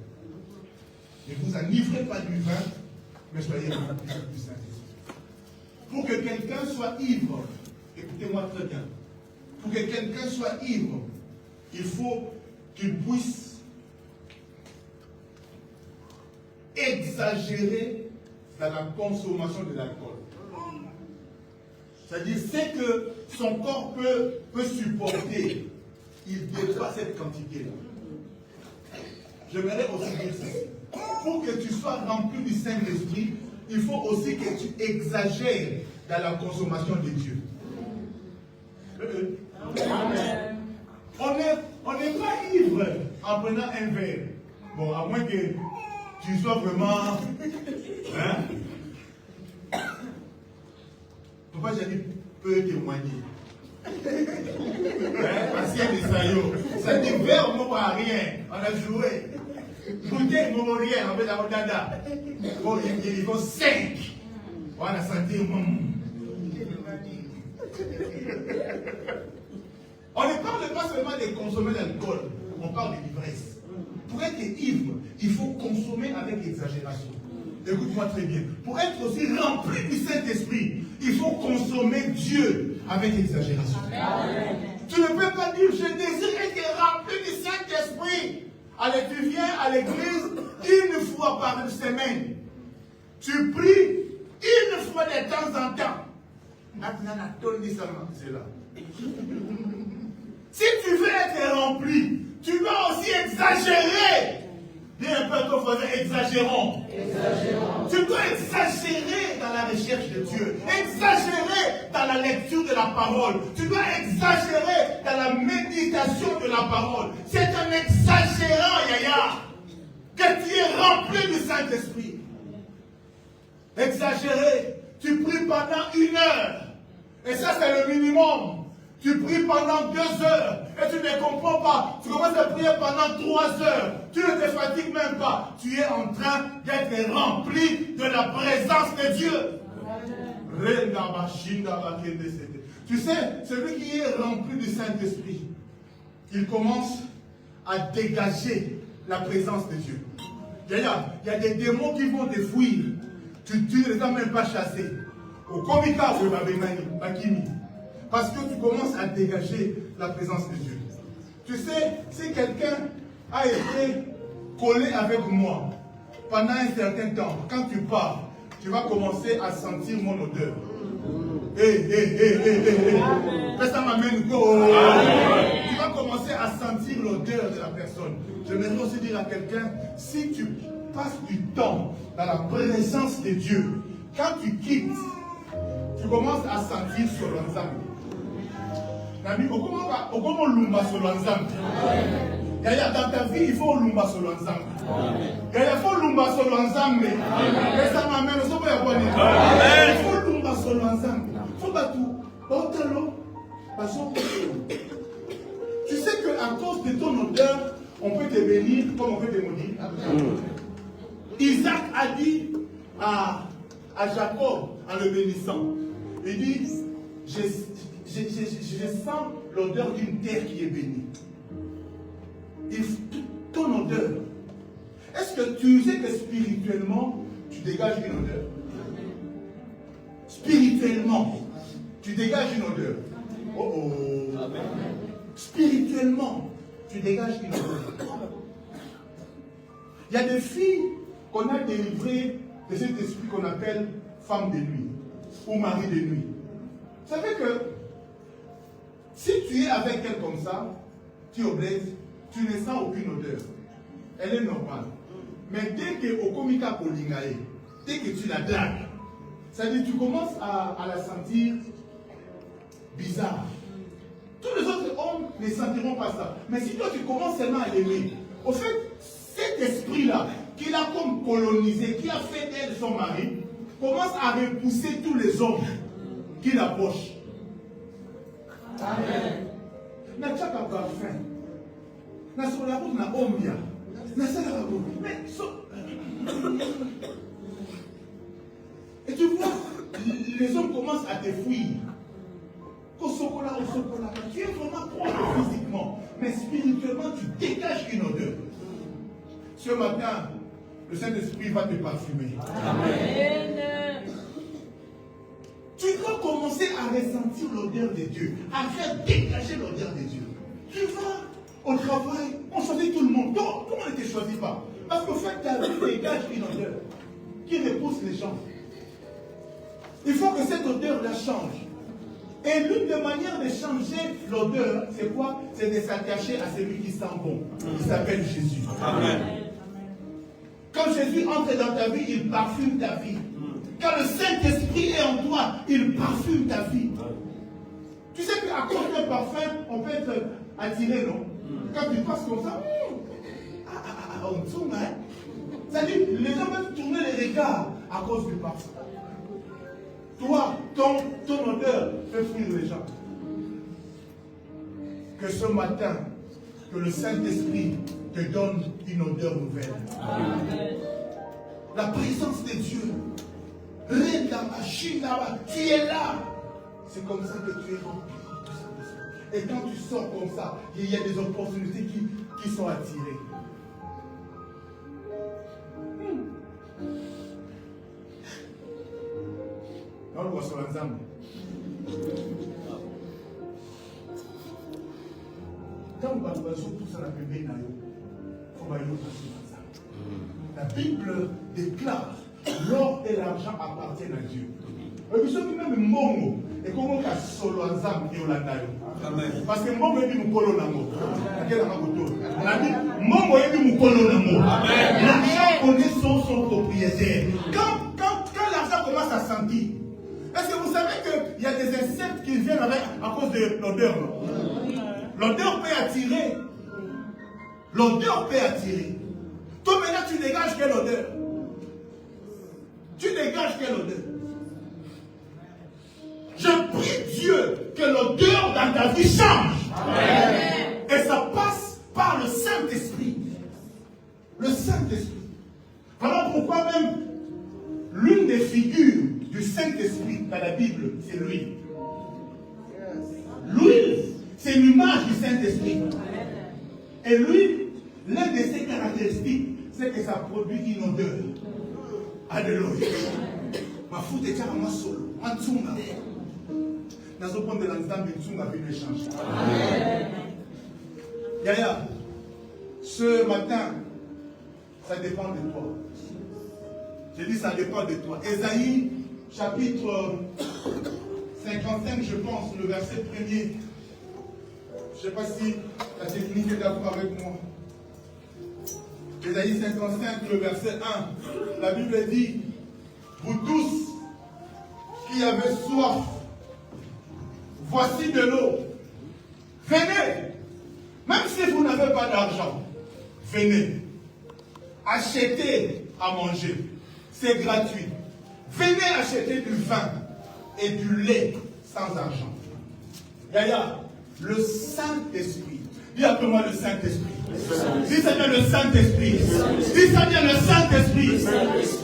Ne vous enivrez pas du vin, mais soyez remplis du Saint-Esprit. Pour que quelqu'un soit ivre, écoutez-moi très bien, pour que quelqu'un soit ivre, il faut qu'il puisse exagérer dans la consommation de l'alcool. C'est-à-dire, c'est que son corps peut supporter, il dépasse cette quantité-là. J'aimerais aussi dire ceci. Pour que tu sois rempli du Saint-Esprit, il faut aussi que tu exagères dans la consommation de Dieu. Amen. On n'est pas ivre en prenant un verre. Bon, à moins que tu sois vraiment... Hein? Pourquoi j'ai dit peut témoigner? Parce qu'il y a des saillots. Ça dit verre, on ne voit rien. On a joué. Bouteille, on ne voit rien. On fait la dada. Bon, il faut 5. On a senti... On ne parle pas seulement de consommer l'alcool, on parle de l'ivresse. Pour être ivre, il faut consommer avec exagération. Écoute-moi très bien. Pour être aussi rempli du Saint-Esprit, il faut consommer Dieu avec exagération. Amen. Tu ne peux pas dire, je désire être rempli du Saint-Esprit. Allez, tu viens à l'église une fois par semaine. Tu pries une fois de temps en temps. C'est là. Si tu veux être rempli, tu dois aussi exagérer. Dis un peu à ton voisin, exagérons. Tu dois exagérer dans la recherche de Dieu. Exagérer dans la lecture de la parole. Tu dois exagérer dans la méditation de la parole. C'est un exagérant, Yaya, que tu es rempli du Saint-Esprit. Exagérer. Tu pries pendant 1 heure. Et ça, c'est le minimum. Tu pries pendant 2 heures et tu ne comprends pas. Tu commences à prier pendant 3 heures. Tu ne te fatigues même pas. Tu es en train d'être rempli de la présence de Dieu. Tu sais, celui qui est rempli du Saint-Esprit, il commence à dégager la présence de Dieu. Il y a des démons qui vont te fuir. Tu ne les as même pas chassés. Au komika, parce que tu commences à dégager la présence de Dieu. Tu sais, si quelqu'un a été collé avec moi pendant un certain temps, quand tu pars, tu vas commencer à sentir mon odeur. Ça m'amène go. Tu vas commencer à sentir l'odeur de la personne. J'aimerais aussi dire à quelqu'un, si tu passes du temps dans la présence de Dieu, quand tu quittes, tu commences à sentir sur l'ensemble. Dans ta vie, il faut lumba sur l'ensemble. Il faut lumba sur l'ensemble. Il faut lumba sur l'ensemble. Tu sais qu'à cause de ton odeur, on peut te bénir comme on peut te maudire. Isaac a dit à Jacob en le bénissant, il dit, je sens l'odeur d'une terre qui est bénie. Et ton odeur, est-ce que tu sais que spirituellement, tu dégages une odeur? Spirituellement, tu dégages une odeur. Oh oh. Amen. Spirituellement, tu dégages une odeur. Il y a des filles qu'on a délivrées de cet esprit qu'on appelle femme de nuit ou mari de nuit. Vous savez que si tu es avec elle comme ça, tu oblètes, tu ne sens aucune odeur. Elle est normale. Mais dès que au komika kolingae, dès que tu la dragues, c'est-à-dire tu commences à la sentir bizarre. Tous les autres hommes ne sentiront pas ça. Mais si toi tu commences seulement à l'aimer, au fait, cet esprit-là, qui l'a comme colonisé, qui a fait d'elle son mari, commence à repousser tous les hommes qui l'approchent. Amen. Na tchaka parfum. Na sur la route na ombia. Na sur la route. Mais et tu vois, les hommes commencent à te fuir. Tu es vraiment propre physiquement, mais spirituellement, tu dégages une odeur. Ce matin, le Saint-Esprit va te parfumer. Amen. Tu dois commencer à ressentir l'odeur de Dieu, à faire dégager l'odeur de Dieu. Tu vas au travail, on choisit tout le monde. Tout le monde ne te choisit pas. Parce qu'au fait, ta vie dégage une odeur qui repousse les gens. Il faut que cette odeur-là change. Et l'une des manières de changer l'odeur, c'est quoi? C'est de s'attacher à celui qui sent bon. Il s'appelle Jésus. Amen. Quand Jésus entre dans ta vie, il parfume ta vie. Quand le Saint-Esprit est en toi, il parfume ta vie. Tu sais qu'à cause d'un parfum, on peut être attiré, non? Quand tu passes comme ça, on tourne, hein? C'est-à-dire, les gens peuvent tourner les regards à cause du parfum. Toi, ton odeur fait fuir les gens. Que ce matin, que le Saint-Esprit te donne une odeur nouvelle. Amen. La présence de Dieu. Règne la machine là-bas. Tu es là. C'est comme ça que tu es rempli. Et quand tu sors comme ça, il y a des opportunités qui sont attirées. On va sur l'ensemble. Quand on va tout ça, la Bible déclare l'or et l'argent appartiennent à Dieu. Même Mongo et comment qu'à solo ensemble et on parce que Mongo est du Mukolo Nango. On a dit Mongo est du Mukolo Nango. L'argent connaît son propriétaire. Quand l'argent commence à sentir, est-ce que vous savez qu'il y a des insectes qui viennent avec à cause de l'odeur? L'odeur peut attirer. L'odeur peut attirer. Toi maintenant tu dégages quelle odeur? Tu dégages quelle odeur? Je prie Dieu que l'odeur dans ta vie change. Amen. Et ça passe par le Saint-Esprit. Le Saint-Esprit. Voilà pourquoi même l'une des figures du Saint-Esprit dans la Bible, c'est l'huile. L'huile, c'est l'image du Saint-Esprit. Et l'huile, l'une de ses caractéristiques, c'est que ça produit une odeur. Alléluia. Ma foute est carrément solo. En tsunga. Dans ce point de l'instant, une tsunga vient de changer. Yaya, ce matin, ça dépend de toi. Je dis ça dépend de toi. Ésaïe, chapitre 55, je pense, le verset 1er. Je ne sais pas si la technique est d'accord avec moi. Ésaïe 55, le verset 1. La Bible dit, vous tous qui avez soif, voici de l'eau. Venez. Même si vous n'avez pas d'argent, venez. Achetez à manger. C'est gratuit. Venez acheter du vin et du lait sans argent. Yaya, le Saint-Esprit. Dis après moi le Saint-Esprit. Dis ça bien le Saint-Esprit. Dis ça bien le Saint-Esprit.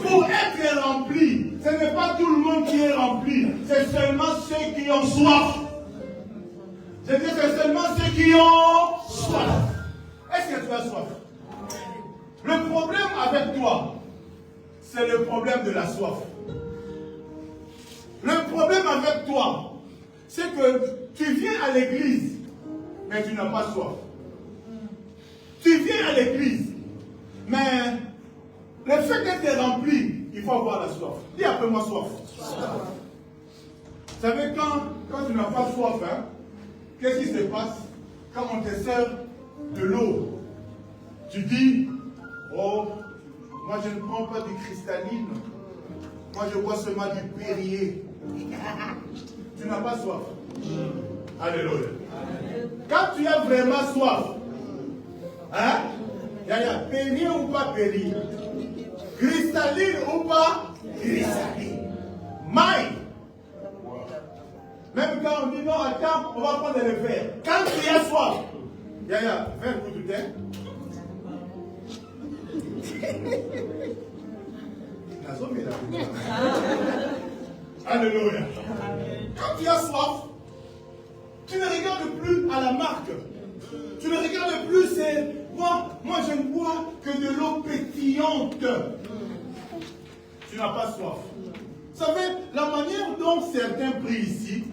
Pour être rempli, ce n'est pas tout le monde qui est rempli. C'est seulement ceux qui ont soif. Je dis c'est seulement ceux qui ont soif. Est-ce que tu as soif? Le problème avec toi, c'est le problème de la soif. Le problème avec toi, c'est que tu viens à l'église, mais tu n'as pas soif. Tu viens à l'église, mais le fait d'être rempli, il faut avoir la soif. Dis après moi soif. Vous savez, quand tu n'as pas soif, hein, qu'est-ce qui se passe? Quand on te sert de l'eau, tu dis, oh, moi je ne prends pas du cristalline, moi je bois seulement du Perrier. Tu n'as pas soif. Alléluia. Quand tu as vraiment soif, hein, Perrier ou pas Perrier, cristalline ou pas cristalline, maille. Même quand on dit non, attends, on va prendre le verre. Quand tu as soif, verre pour tout le Alléluia. Quand tu as soif, tu ne regardes plus à la marque. Tu ne regardes plus, c'est moi je ne bois que de l'eau pétillante. Tu n'as pas soif. Vous savez, la manière dont certains prient ici,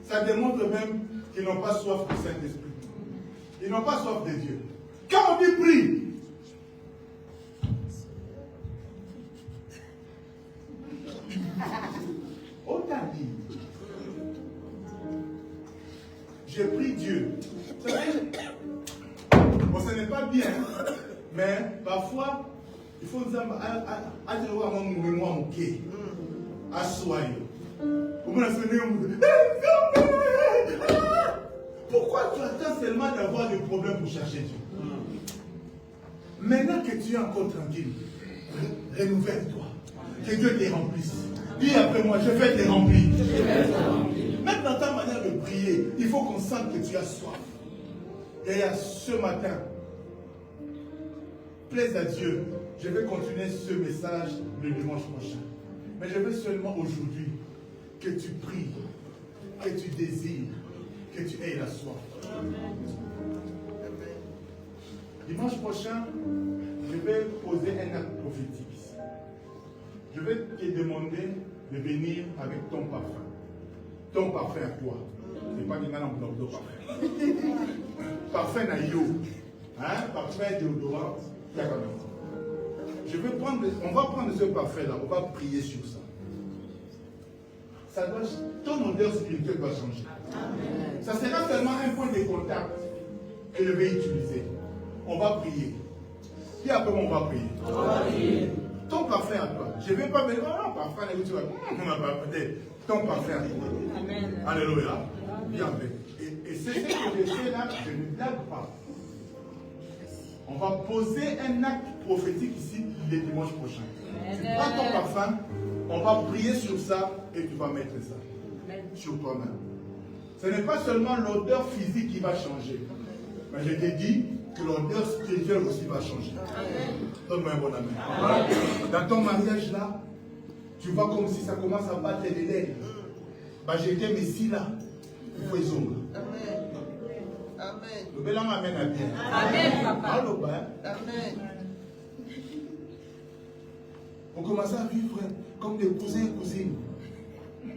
ça démontre même qu'ils n'ont pas soif du Saint-Esprit. Ils n'ont pas soif de Dieu. Quand on dit prie, on t'a dit, j'ai pris Dieu. Vous savez, bon, ce n'est pas bien, mais parfois, il faut nous avoir un mouvement moqué. Assoyez. Pourquoi tu attends seulement d'avoir des problèmes pour chercher Dieu? Maintenant que tu es encore tranquille, renouvelle-toi. Que Dieu te remplisse. Dis après moi, je vais te remplir. Même dans ta manière de prier, il faut qu'on sente que tu as soif. Et ce matin, plaise à Dieu, je vais continuer ce message le dimanche prochain. Mais je veux seulement aujourd'hui que tu pries, que tu désires, que tu aies la soif. Dimanche prochain, je vais poser un acte prophétique ici. Je vais te demander de venir avec ton parfum. Ton parfum à toi. Ce n'est pas du mal en bloc de parfum. Parfum à yo. Hein? Parfum déodorant. On va prendre ce parfum-là, on va prier sur ça. Ton odeur spirituelle doit changer. Amen. Ça sera seulement un point de contact que je vais utiliser. On va prier. Et après, on va prier. Ton parfum à toi. Je ne vais pas me dire, oh, parfum, tu vas. Ton parfum à toi. Amen. Alléluia. Bien fait. Et c'est ce que je fais là, je ne blague pas. On va poser un acte prophétique ici le dimanche prochain. Tu prends ton parfum, on va prier sur ça et tu vas mettre ça sur toi-même. Ce n'est pas seulement l'odeur physique qui va changer, mais je te dis que l'odeur spirituelle aussi va changer. Donne-moi un bon amen. Dans ton mariage là, tu vois comme si ça commence à battre les lèvres. Bah, j'étais messie là. Il faut les ongles. Amen. Le bel amen à bien. Amen, papa. Amen. On commence à vivre comme des cousins et cousines. Il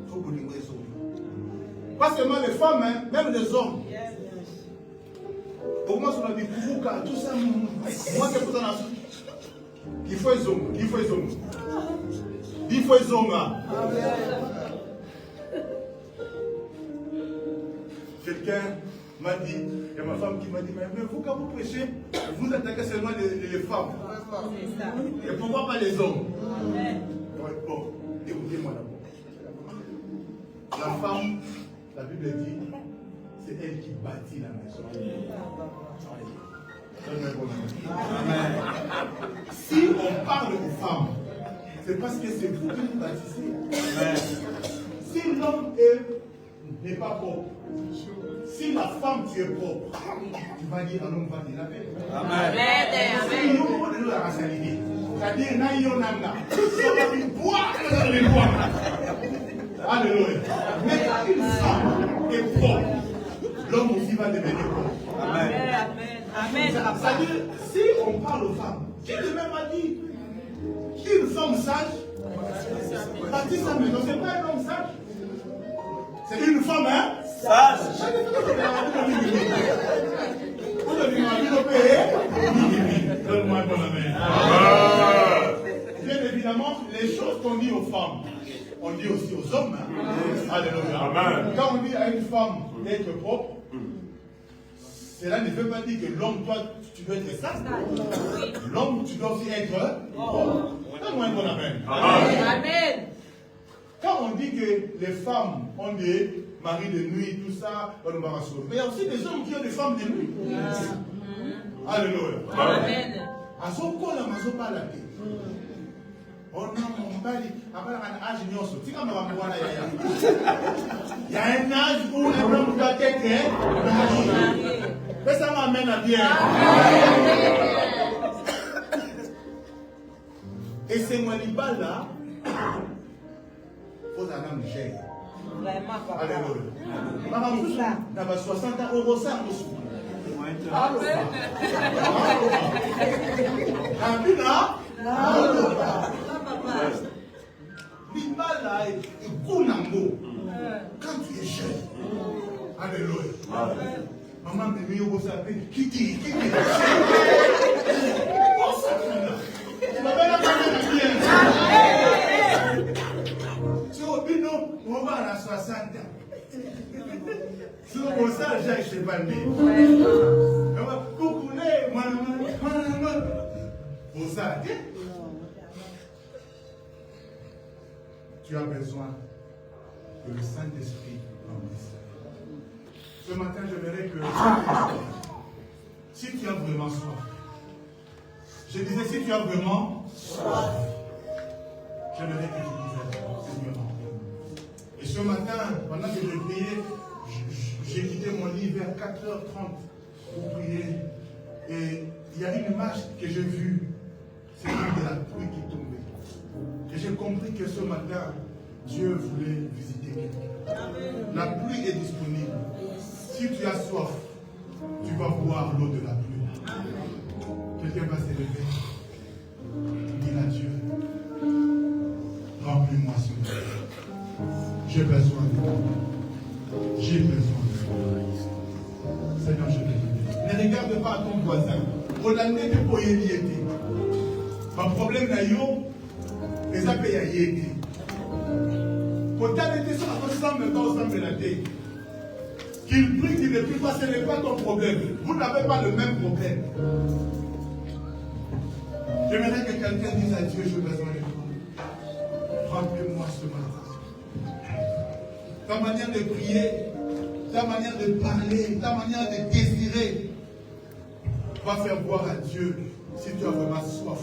faut que les hommes. Pas seulement les femmes, hein, même les hommes. Pour moi, on a dit tout ça. Moi, c'est pour ça. Il faut les hommes. Il faut les hommes. Il faut les hommes. Quelqu'un m'a dit, il y a ma femme qui m'a dit, mais vous, quand vous prêchez, vous attaquez seulement les femmes. Et pourquoi pas les hommes? Bon, écoutez-moi d'abord. La femme, la Bible dit, c'est elle qui bâtit la maison. Si on parle aux femmes, c'est parce que c'est vous qui vous bâtissez. Si l'homme n'est pas propre, si la femme tu es propre, tu vas dire à l'homme va dire la paix. Amen. Si nous on est la racialité, c'est-à-dire naïonanga, ça va boire les bois. Alléluia. Mais quand une femme est propre, l'homme aussi va devenir propre. Amen. C'est-à-dire, si on parle aux femmes, qui de même a dit qu'une femme sage bâtit sa maison, c'est pas un homme sage. C'est une femme, hein? Sage. Donne-moi un bon amen. Bien évidemment, les choses qu'on dit aux femmes, on dit aussi aux hommes. Hein. Alléluia. Amen. Quand on dit à une femme d'être propre, cela ne veut pas dire que l'homme, toi, tu dois être sale. L'homme, tu dois aussi être propre. Donne-moi un bon amen. Amen. Quand on dit que les femmes ont des maris de nuit, tout ça, on va rassurer. Mais il y a aussi des hommes qui ont des femmes de nuit. Alléluia. Amen. À son col, on ne pas la tête. On a mon père, après un âge, il y a un âge où un homme doit être marié. Mais ça m'amène à bien. Et ces manibales là, faut un homme gère. Vraiment, papa. Alléluia. Maman, vous avez 60 ans, on ressent nous. Libala et Gounambo. Quand tu es jeune. Alléluia. Maman me dit, vous savez, qui dit. Tu m'appelles la maman bien. Tu au bino, on va à la 60 ans. Si on voit ça, j'ai chez Bandé. Coucou, maman. Vous savez, tu as besoin que le Saint-Esprit remplisse. Ce matin, j'aimerais que si tu as vraiment soif, je disais si tu as vraiment soif, j'aimerais que tu dises Seigneur. Et ce matin, pendant que je priais, j'ai quitté mon lit vers 4h30 pour prier. Et il y a une image que j'ai vue, c'est de la pluie qui tombait. Et j'ai compris que ce matin, Dieu voulait visiter quelqu'un. La pluie est disponible. Si tu as soif, tu vas boire l'eau de la pluie. Quelqu'un va se lever. Dis à Dieu, remplis-moi ce matin. J'ai besoin de toi. J'ai besoin de toi. Seigneur, je te prie. Ne regarde pas à ton voisin. Au-delà de pour y être. Mon problème n'a yo, les appels à y être. Pourtant, il était sur ensemble dans ensemble de la tête. Qu'il prie, qu'il ne prie pas, ce n'est pas ton problème. Vous n'avez pas le même problème. J'aimerais que quelqu'un dise à Dieu, j'ai besoin de toi. Remplis-moi ce matin. Ta manière de prier, ta manière de parler, ta manière de désirer va faire voir à Dieu si tu as vraiment soif.